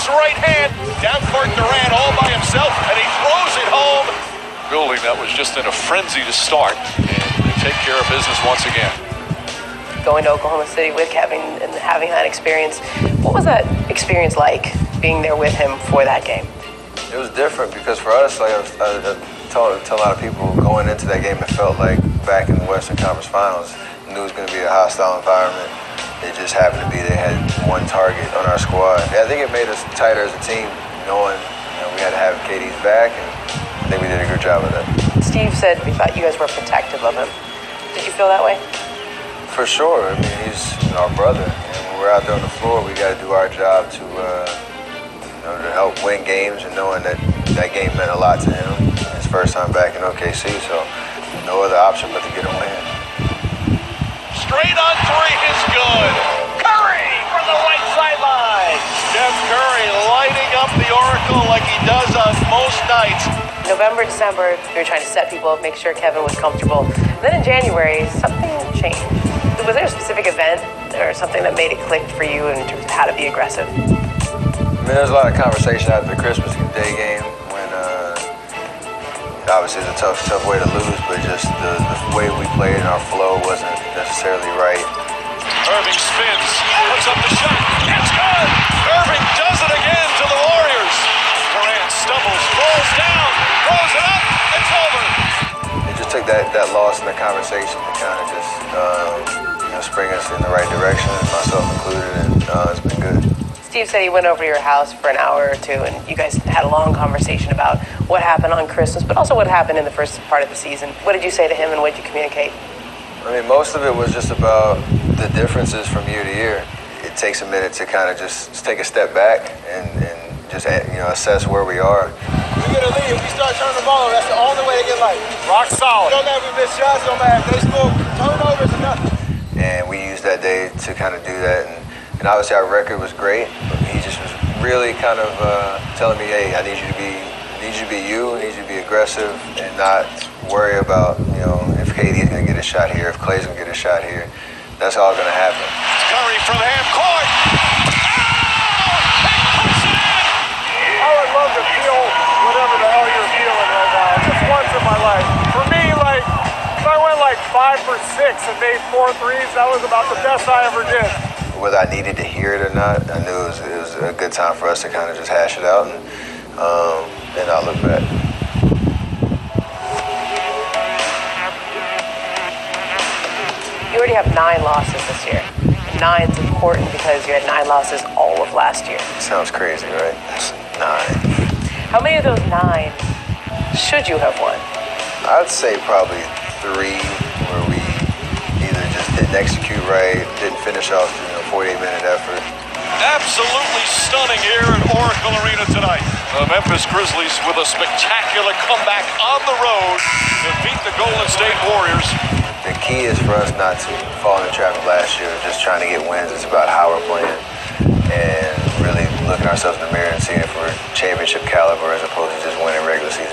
his right hand. Down court Durant all by himself, and he throws it home. Building that was just in a frenzy to start, and they take care of business once again. Going to Oklahoma City with Kevin and having that experience, what was that experience like, being there with him for that game? It was different because for us, like I told a lot of people going into that game, it felt like back in the Western Conference Finals, knew it was going to be a hostile environment. It just happened to be they had one target on our squad. I think it made us tighter as a team, knowing we had to have KD's back, and I think we did a good job of that. Steve said he thought you guys were protective of him. Did you feel that way? For sure. I mean, he's our brother, and when we're out there on the floor, we got to do our job to help win games, and knowing that that game meant a lot to him. His first time back in OKC, so no other option but to get a win. Straight on three is good. Curry from the right sideline. Steph Curry lighting up the Oracle like he does on most nights. November, December, you were trying to set people up, make sure Kevin was comfortable. Then in January, something changed. Was there a specific event or something that made it click for you in terms of how to be aggressive? I mean, there's a lot of conversation after the Christmas Day game when obviously it's a tough way to lose, but just the way we played and our flow wasn't necessarily right. Irving spins, puts up the shot. It's good! Irving does it again to the Warriors. Durant stumbles, falls down, throws it up, it's over. It just took that loss in the conversation to kind of just spring us in the right direction, myself included, and it's been good. Steve said he went over to your house for an hour or two, and you guys had a long conversation about what happened on Christmas, but also what happened in the first part of the season. What did you say to him, and what did you communicate? I mean, most of it was just about the differences from year to year. It takes a minute to kind of just take a step back and just assess where we are. We get a lead. If we start turning the ball over, that's the only way to get light. Rock solid. Don't matter if we miss shots, don't matter if they score turnovers or nothing. And we used that day to kind of do that. And obviously our record was great, but he just was really kind of telling me, hey, I need you to be you, I need you to be aggressive and not worry about, if KD is going to get a shot here, if Klay's going to get a shot here. That's all going to happen. Curry from half court. I would love to feel whatever the hell you're feeling right now. Just once in my life. For me, if I went 5 for 6 and made 4 threes, that was about the best I ever did. Whether I needed to hear it or not, I knew it was a good time for us to kind of just hash it out and not look back. You already have 9 losses this year. 9's important because you had 9 losses all of last year. Sounds crazy, right? That's 9. How many of those 9 should you have won? I'd say probably 3 where we either just didn't execute right, didn't finish off the 48-minute effort. Absolutely stunning here at Oracle Arena tonight. The Memphis Grizzlies with a spectacular comeback on the road to beat the Golden State Warriors. The key is for us not to fall in the trap of last year, just trying to get wins. It's about how we're playing and really looking ourselves in the mirror and seeing if we're championship caliber as opposed to just winning regular season